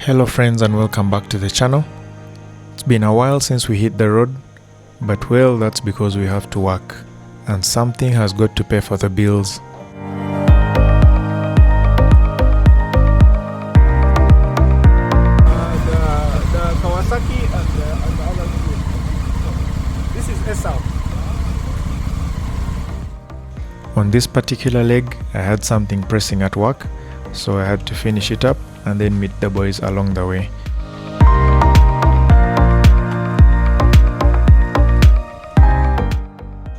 Hello friends and welcome back to the channel. It's been a while since we hit the road, but well, that's because we have to work and something has got to pay for the bills. The Kawasaki and the other two. This is Esau. On this particular leg, I had something pressing at work, so I had to finish it up and then meet the boys along the way.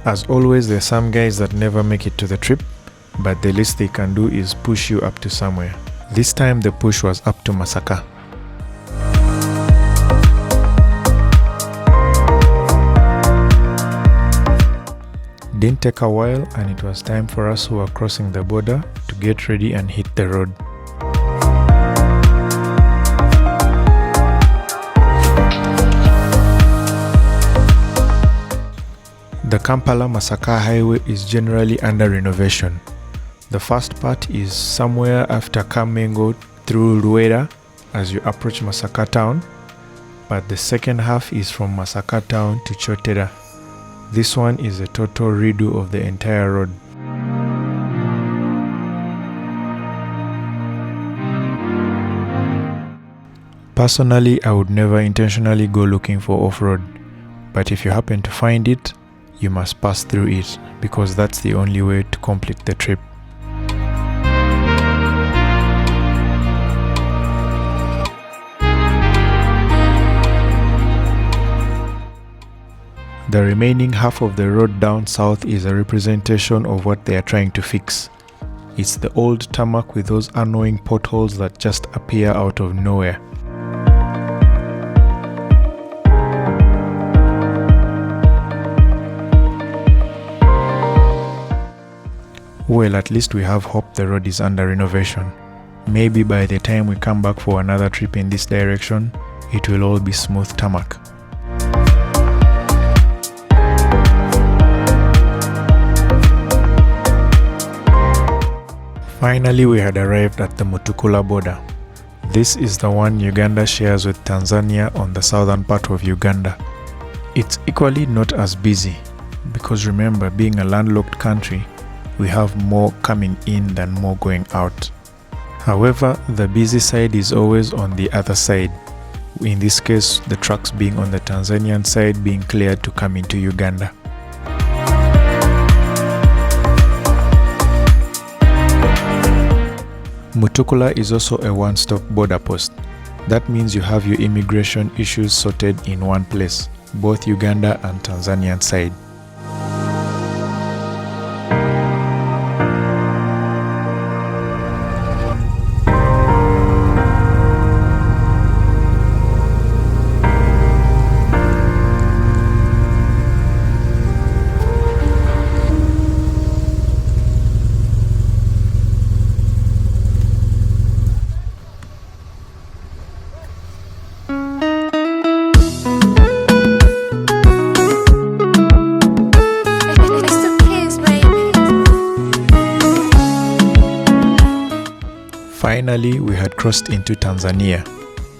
As always, there are some guys that never make it to the trip, but the least they can do is push you up to somewhere. This time the push was up to Masaka. Didn't take a while and it was time for us who were crossing the border to get ready and hit the road. The Kampala-Masaka highway is generally under renovation. The first part is somewhere after Kamengo through Rueda as you approach Masaka town, but the second half is from Masaka town to Chotera. This one is a total redo of the entire road. Personally, I would never intentionally go looking for off-road, but if you happen to find it, you must pass through it because that's the only way to complete the trip. The remaining half of the road down south is a representation of what they are trying to fix. It's the old tarmac with those annoying potholes that just appear out of nowhere. Well, at least we have hope the road is under renovation. Maybe by the time we come back for another trip in this direction, it will all be smooth tarmac. Finally, we had arrived at the Mutukula border. This is the one Uganda shares with Tanzania on the southern part of Uganda. It's equally not as busy, because remember, being a landlocked country, we have more coming in than more going out. However, the busy side is always on the other side. In this case, the trucks being on the Tanzanian side being cleared to come into Uganda. Mutukula is also a one-stop border post. That means you have your immigration issues sorted in one place, both Uganda and Tanzanian side. Finally, we had crossed into Tanzania,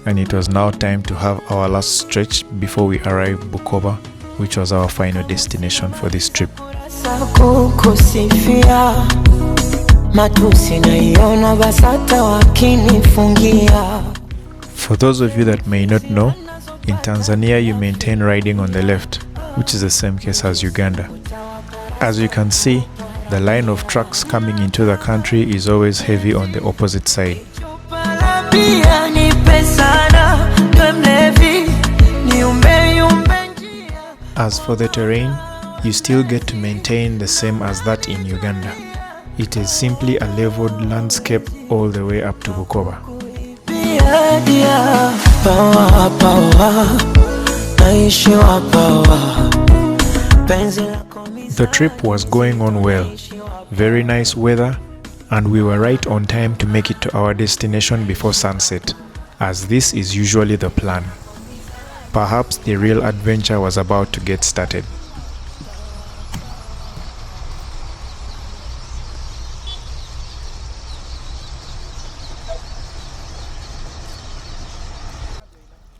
and it was now time to have our last stretch before we arrived Bukoba, which was our final destination for this trip. For those of you that may not know, in Tanzania you maintain riding on the left, which is the same case as Uganda. As you can see, the line of trucks coming into the country is always heavy on the opposite side. As for the terrain, you still get to maintain the same as that in Uganda. It is simply a leveled landscape all the way up to Bukoba. The trip was going on well, very nice weather, and we were right on time to make it to our destination before sunset, as this is usually the plan. Perhaps the real adventure was about to get started.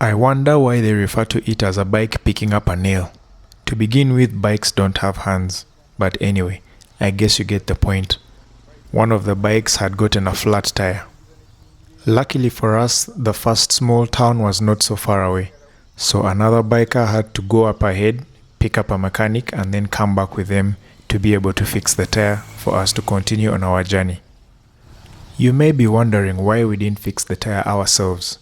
I wonder why they refer to it as a bike picking up a nail. To begin with, bikes don't have hands. But anyway, I guess you get the point. One of the bikes had gotten a flat tire. Luckily for us, the first small town was not so far away. So another biker had to go up ahead, pick up a mechanic, and then come back with them to be able to fix the tire for us to continue on our journey. You may be wondering why we didn't fix the tire ourselves.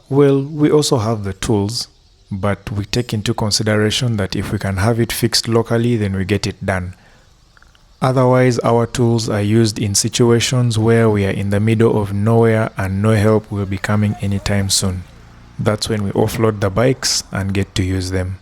Well, we also have the tools, but we take into consideration that if we can have it fixed locally, then we get it done. Otherwise, our tools are used in situations where we are in the middle of nowhere and no help will be coming anytime soon. That's when we offload the bikes and get to use them.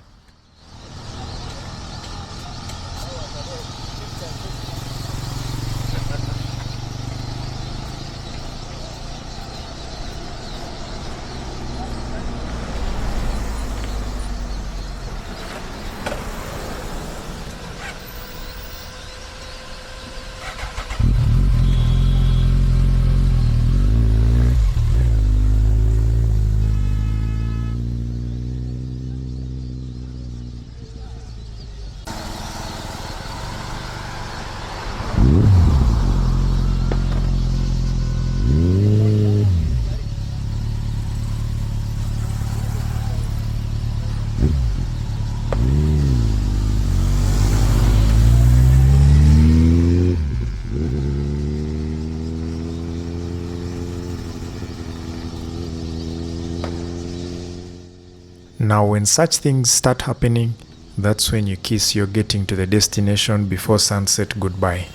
Now when such things start happening, that's when you kiss your getting to the destination before sunset goodbye.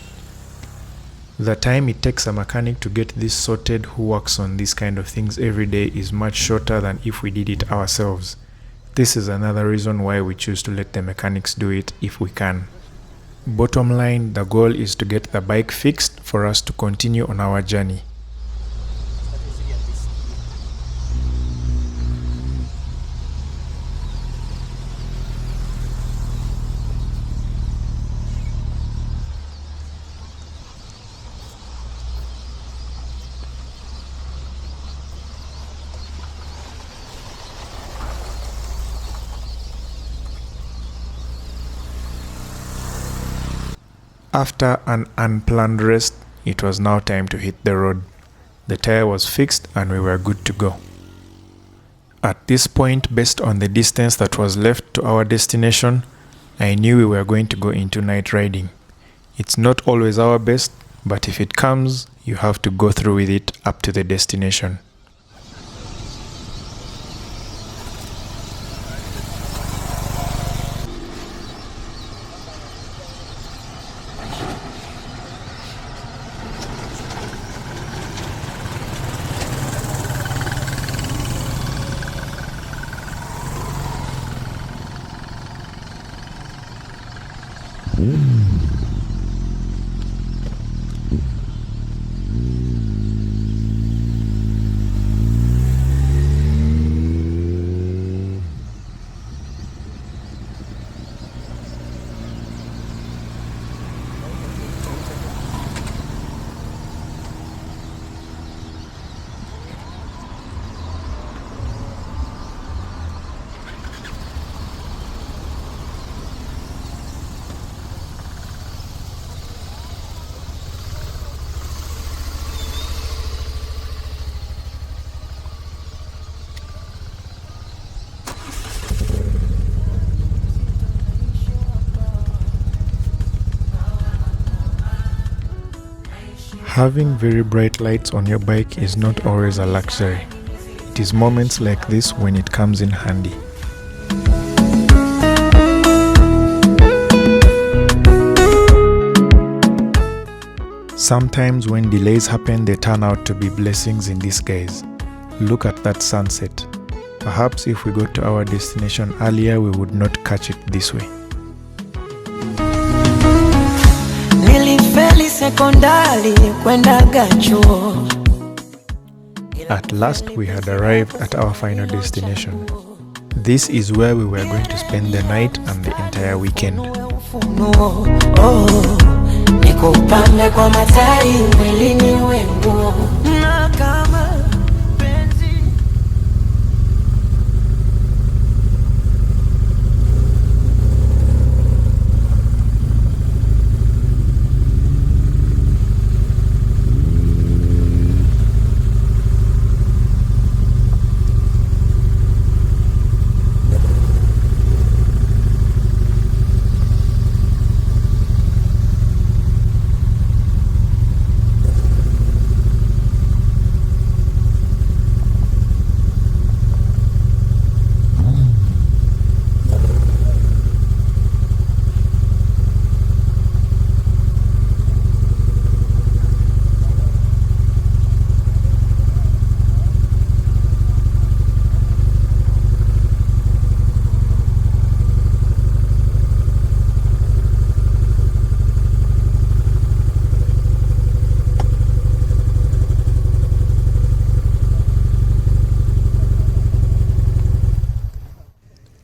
The time it takes a mechanic to get this sorted who works on these kind of things every day is much shorter than if we did it ourselves. This is another reason why we choose to let the mechanics do it if we can. Bottom line, the goal is to get the bike fixed for us to continue on our journey. After an unplanned rest, it was now time to hit the road. The tire was fixed and we were good to go. At this point, based on the distance that was left to our destination, I knew we were going to go into night riding. It's not always our best, but if it comes, you have to go through with it up to the destination. Having very bright lights on your bike is not always a luxury. It is moments like this when it comes in handy. Sometimes when delays happen, they turn out to be blessings in disguise. Look at that sunset. Perhaps if we got to our destination earlier, we would not catch it this way. At last, we had arrived at our final destination. This is where we were going to spend the night and the entire weekend.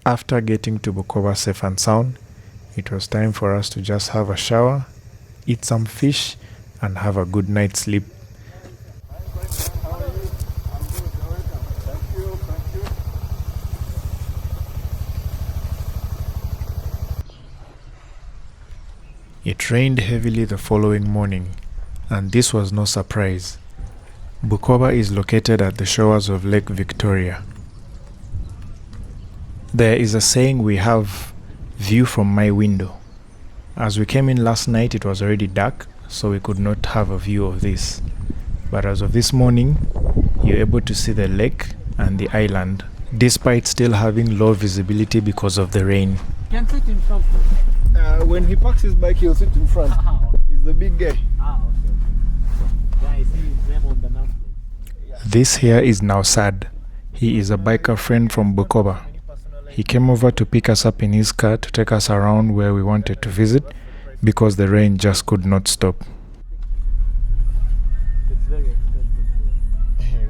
After getting to Bukoba safe and sound, it was time for us to just have a shower, eat some fish, and have a good night's sleep. It rained heavily the following morning, and this was no surprise. Bukoba is located at the shores of Lake Victoria. There is a saying we have, view from my window. As we came in last night, it was already dark, so we could not have a view of this. But as of this morning, you're able to see the lake and the island, despite still having low visibility because of the rain. Can sit in front. When he parks his bike, he'll sit in front. Okay. He's the big guy. Okay. Yeah, I see his name on the number plate. This here is now sad. He is a biker friend from Bukoba. He came over to pick us up in his car to take us around where we wanted to visit because the rain just could not stop. It's very expensive here.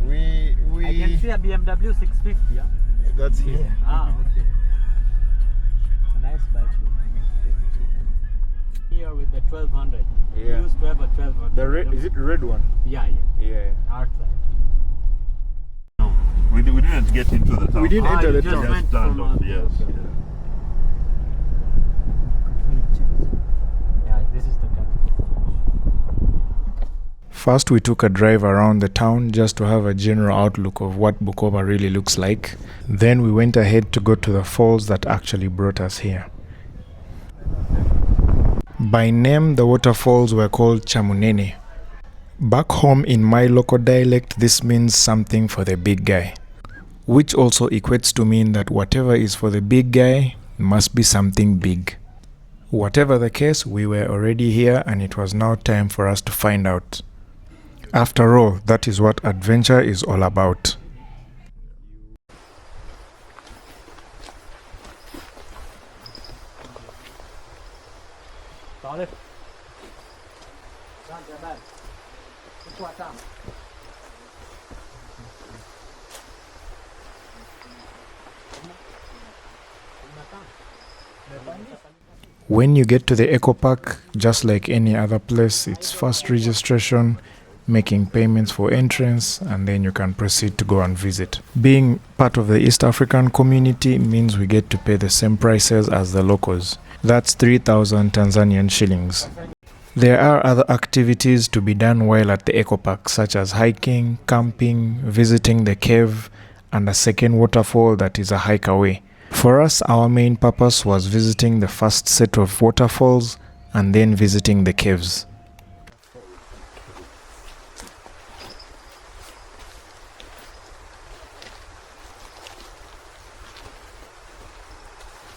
I can see a BMW 650, yeah? That's here. Okay. A nice bike. Here with the 1200. Yeah. We used to have a 1200. The red, is it the red one? Yeah. Yeah. Outside. We didn't get into the town. We didn't enter the you just town. went Just stand from, up, yes. Yeah, this is the capital. First, we took a drive around the town just to have a general outlook of what Bukoba really looks like. Then we went ahead to go to the falls that actually brought us here. By name, the waterfalls were called Kyamunene. Back home in my local dialect, this means something for the big guy, which also equates to mean that whatever is for the big guy must be something big. Whatever the case, we were already here and it was now time for us to find out. After all, that is what adventure is all about. Sorry. When you get to the Eco Park, just like any other place, it's first registration, making payments for entrance, and then you can proceed to go and visit. Being part of the East African community means we get to pay the same prices as the locals. That's 3,000 Tanzanian shillings. There are other activities to be done while at the Eco Park, such as hiking, camping, visiting the cave, and a second waterfall that is a hike away. For us, our main purpose was visiting the first set of waterfalls and then visiting the caves.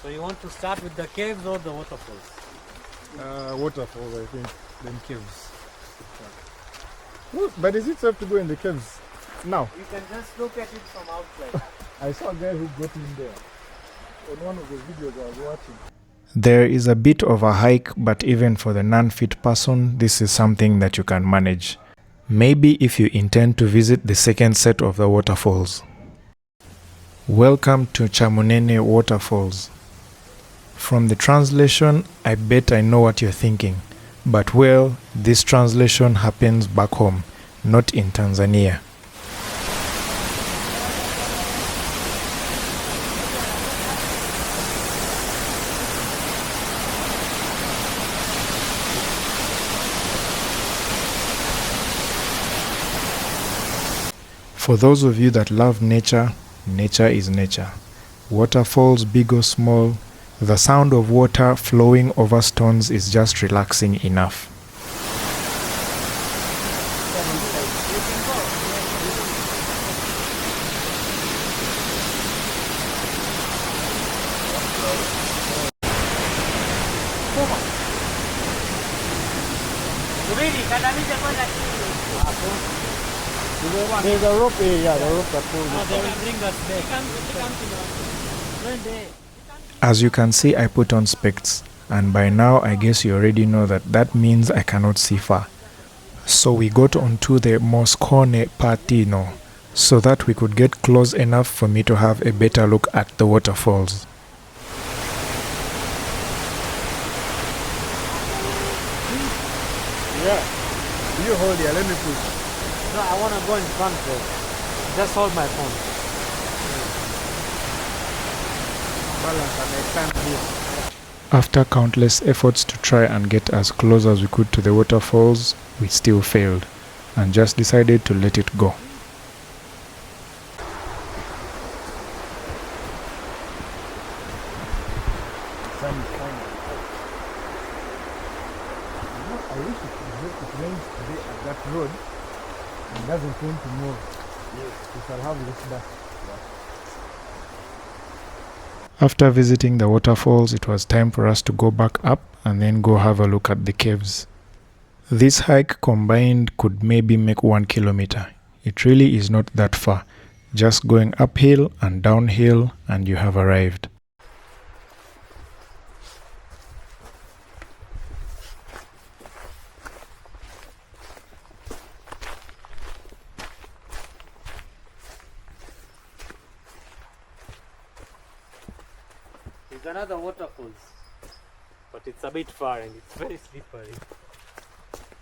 So you want to start with the caves or the waterfalls? Waterfalls, I think. Then caves. But is it safe to go in the caves now? You can just look at it from outside. I saw a guy who got in there on one of the videos I was watching. There is a bit of a hike, but even for the non-fit person, this is something that you can manage. Maybe if you intend to visit the second set of the waterfalls. Welcome to Kyamunene Waterfalls. From the translation, I bet I know what you're thinking. But well, this translation happens back home, not in Tanzania. For those of you that love nature, nature is nature. Waterfalls, big or small, the sound of water flowing over stones is just relaxing enough. There's a rope here, yeah, the rope that pulls it. They will bring us there. As you can see, I put on specs, and by now I guess you already know that means I cannot see far. So we got onto the Moscone Patino so that we could get close enough for me to have a better look at the waterfalls. Yeah. You hold here, let me push. No, I want to go in front first. Just hold my phone. Balance and expand here. After countless efforts to try and get as close as we could to the waterfalls, we still failed and just decided to let it go. Sun is shining. I wish it rains today at that road and doesn't rain tomorrow. Yes. We shall have less dust. After visiting the waterfalls, it was time for us to go back up and then go have a look at the caves. This hike combined could maybe make 1 kilometer. It really is not that far. Just going uphill and downhill and you have arrived. There's another waterfalls, but it's a bit far and it's very slippery.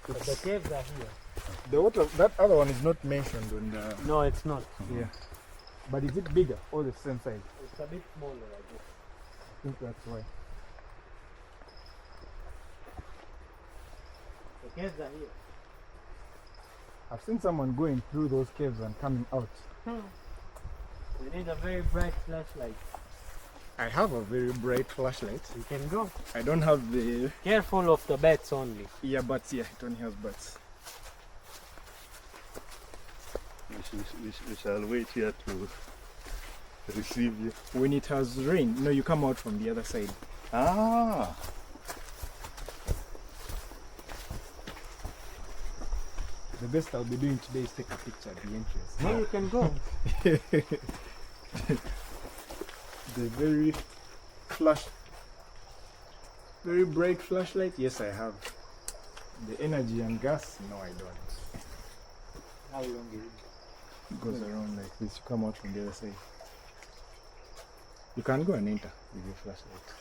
But the caves are here. The water, that other one is not mentioned on the... No, it's not. Yeah. But is it bigger or the same size? It's a bit smaller, I guess. I think that's why. The caves are here. I've seen someone going through those caves and coming out. We need a very bright flashlight. I have a very bright flashlight. You can go. I don't have the... Careful of the bats only. earbuds. Yeah, it only has buds. We shall wait here to receive you. When it has rained, no, you come out from the other side. Ah, The best I'll be doing today is take a picture at the entrance. No, you can go. The very bright flashlight, yes I have. The energy and gas, no I don't. How long is it? It goes around like this, you come out from the other side. You can go and enter with your flashlight.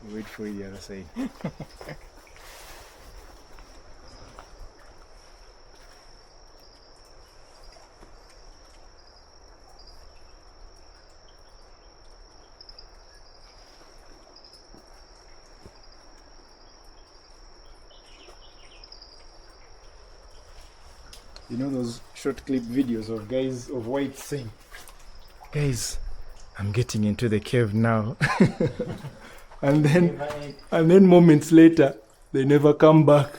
You wait for the other side. You know those short clip videos of guys of whites saying, "Guys, I'm getting into the cave now," and then moments later they never come back.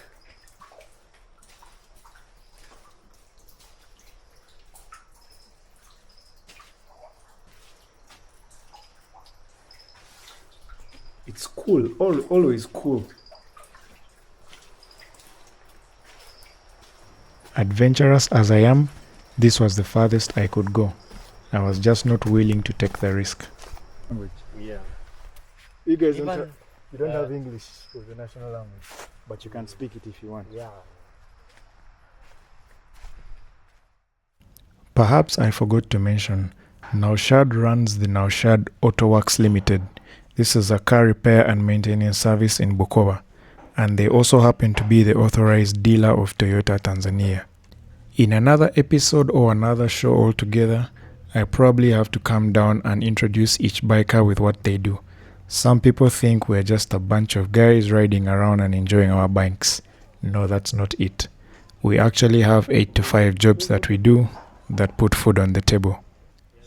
It's cool, always cool. Adventurous as I am, this was the farthest I could go. I was just not willing to take the risk. Yeah. You guys Even, you don't have English as the national language, but you can speak it if you want. Yeah. Perhaps I forgot to mention, Naushad runs the Naushad Auto Works Limited. This is a car repair and maintenance service in Bukoba, and they also happen to be the authorized dealer of Toyota Tanzania. In another episode or another show altogether, I probably have to come down and introduce each biker with what they do. Some people think we're just a bunch of guys riding around and enjoying our bikes. No, that's not it. We actually have 8 to 5 jobs that we do that put food on the table.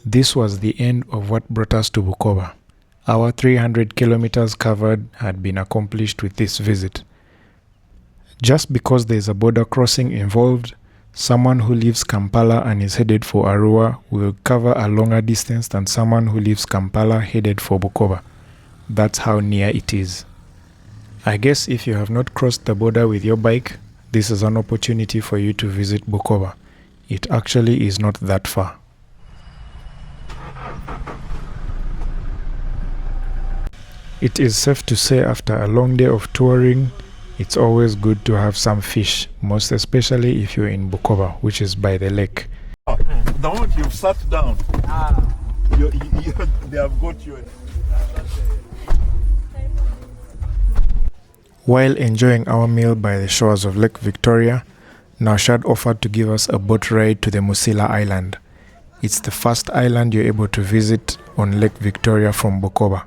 This was the end of what brought us to Bukoba. Our 300 kilometers covered had been accomplished with this visit. Just because there's a border crossing involved, someone who leaves Kampala and is headed for Arua will cover a longer distance than someone who leaves Kampala headed for Bukoba. That's how near it is. I guess if you have not crossed the border with your bike, this is an opportunity for you to visit Bukoba. It actually is not that far. It is safe to say after a long day of touring, it's always good to have some fish, most especially if you're in Bukoba, which is by the lake. the moment you've sat down, they have got you. While enjoying our meal by the shores of Lake Victoria, Naushad offered to give us a boat ride to the Musila Island. It's the first island you're able to visit on Lake Victoria from Bukoba.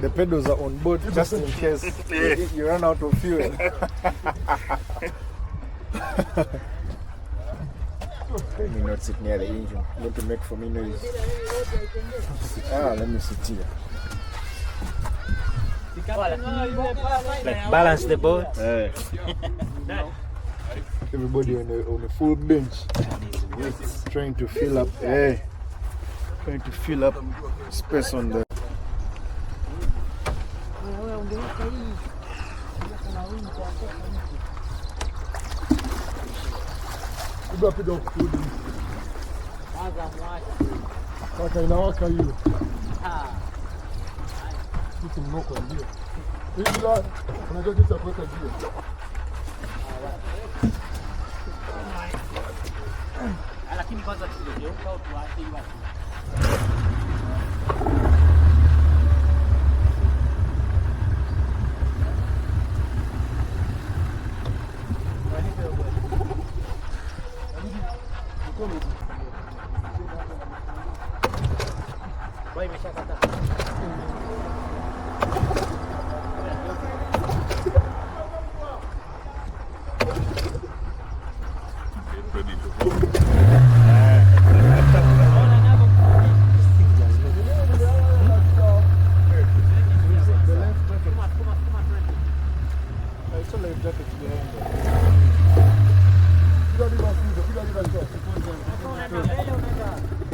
The pedals are on board just in case you run out of fuel. Let me not sit near the engine. Not to make for me noise. Let me sit here. Like balance the boat. Everybody on a full bench. Yes, trying to fill up. Trying to fill up space on the.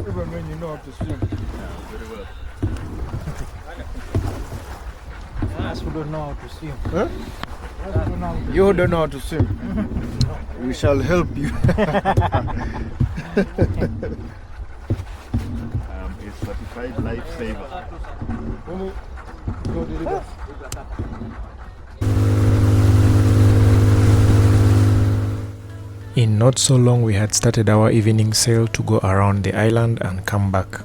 Even when you know how to swim. Very well. Us who don't know how to swim. Huh? You don't know how to swim. We shall help you. A certified lifesaver. In not so long, we had started our evening sail to go around the island and come back.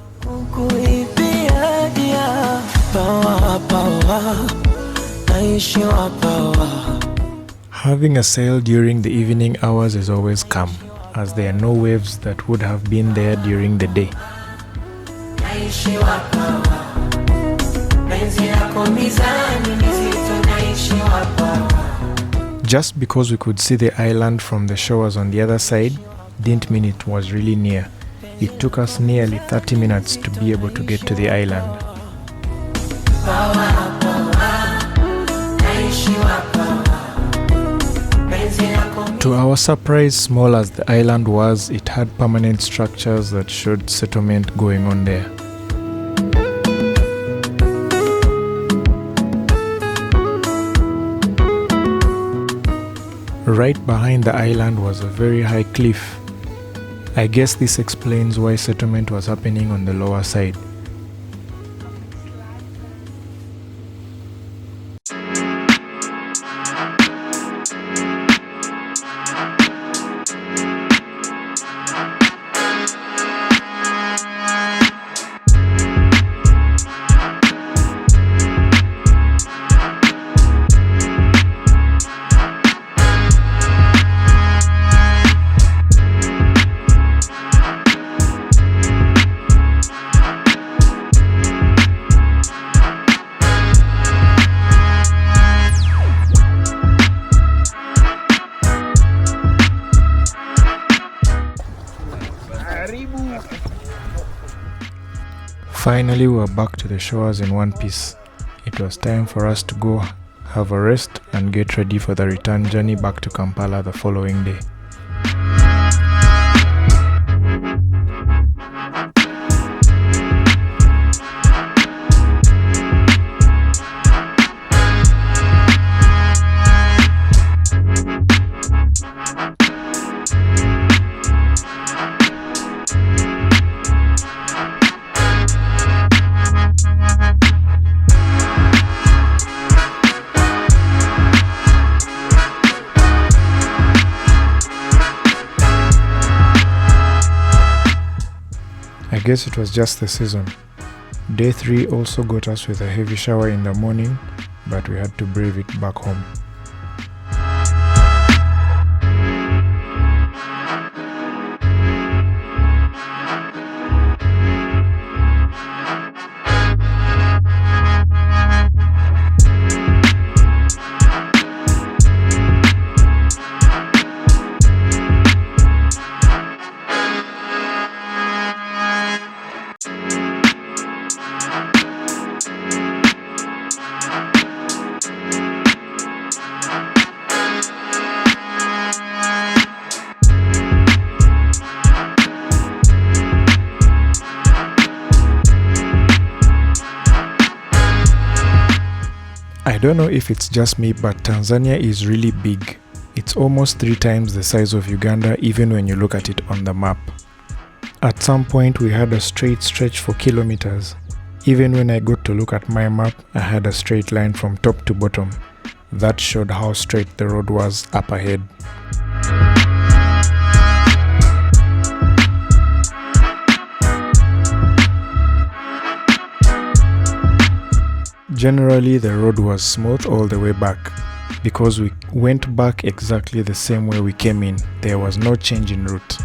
Having a sail during the evening hours is always calm, as there are no waves that would have been there during the day. Just because we could see the island from the shores on the other side didn't mean it was really near. It took us nearly 30 minutes to be able to get to the island. To our surprise, small as the island was, it had permanent structures that showed settlement going on there. Right behind the island was a very high cliff. I guess this explains why settlement was happening on the lower side. Finally, we were back to the shores in one piece. It was time for us to go have a rest and get ready for the return journey back to Kampala the following day. guess it was just the season. Day 3 also got us with a heavy shower in the morning, but we had to brave it back home. I don't know if it's just me, but Tanzania is really big. It's almost 3 times the size of Uganda even when you look at it on the map. At some point we had a straight stretch for kilometers. Even when I got to look at my map, I had a straight line from top to bottom. That showed how straight the road was up ahead. Generally, the road was smooth all the way back, because we went back exactly the same way we came in. There was no change in route.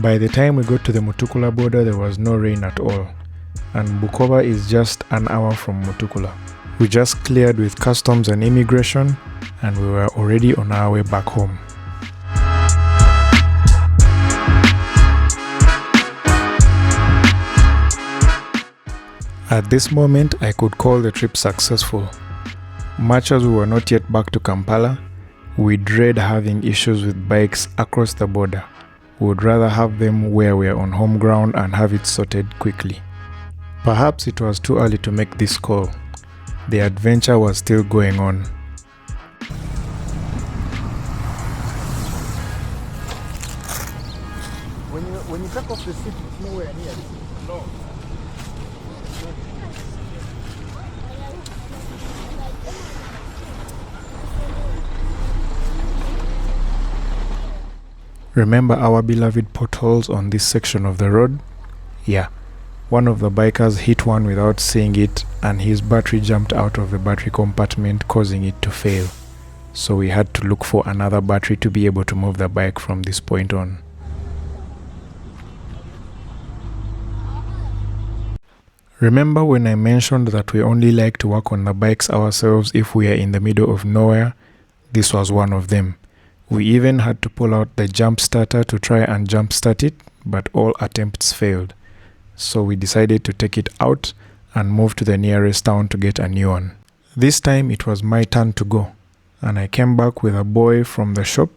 By the time we got to the Mutukula border, there was no rain at all, and Bukoba is just an hour from Mutukula. We just cleared with customs and immigration, and we were already on our way back home. At this moment, I could call the trip successful. Much as we were not yet back to Kampala, we dread having issues with bikes across the border. We would rather have them where we are on home ground and have it sorted quickly. Perhaps it was too early to make this call. The adventure was still going on. When you take off the seat, it's nowhere near. No. Remember our beloved potholes on this section of the road? Yeah. One of the bikers hit one without seeing it, and his battery jumped out of the battery compartment, causing it to fail. So we had to look for another battery to be able to move the bike from this point on. Remember when I mentioned that we only like to work on the bikes ourselves if we are in the middle of nowhere? This was one of them. We even had to pull out the jump starter to try and jump start it, but all attempts failed. So we decided to take it out and move to the nearest town to get a new one. This time it was my turn to go, and I came back with a boy from the shop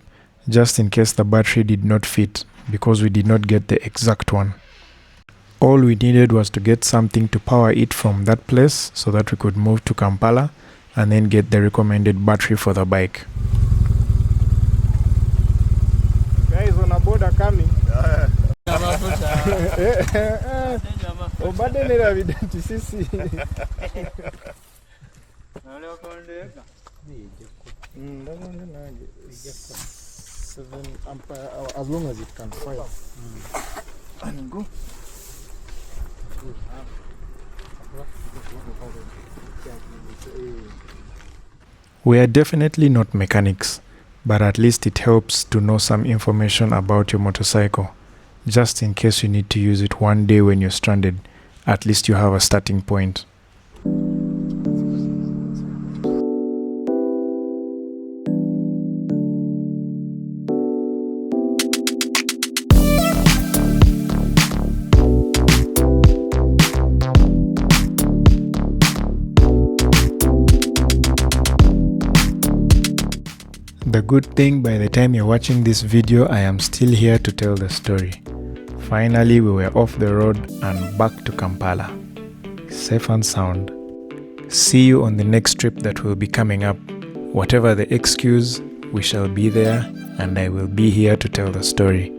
just in case the battery did not fit, because we did not get the exact one. All we needed was to get something to power it from that place so that we could move to Kampala and then get the recommended battery for the bike. Guys on a border coming. Obade nera videnti sisi. As long as it can fire. And go. We are definitely not mechanics, but at least it helps to know some information about your motorcycle. Just in case you need to use it one day when you're stranded, at least you have a starting point. The good thing, by the time you're watching this video, I am still here to tell the story. Finally, we were off the road and back to Kampala. Safe and sound. See you on the next trip that will be coming up. Whatever the excuse, we shall be there, and I will be here to tell the story.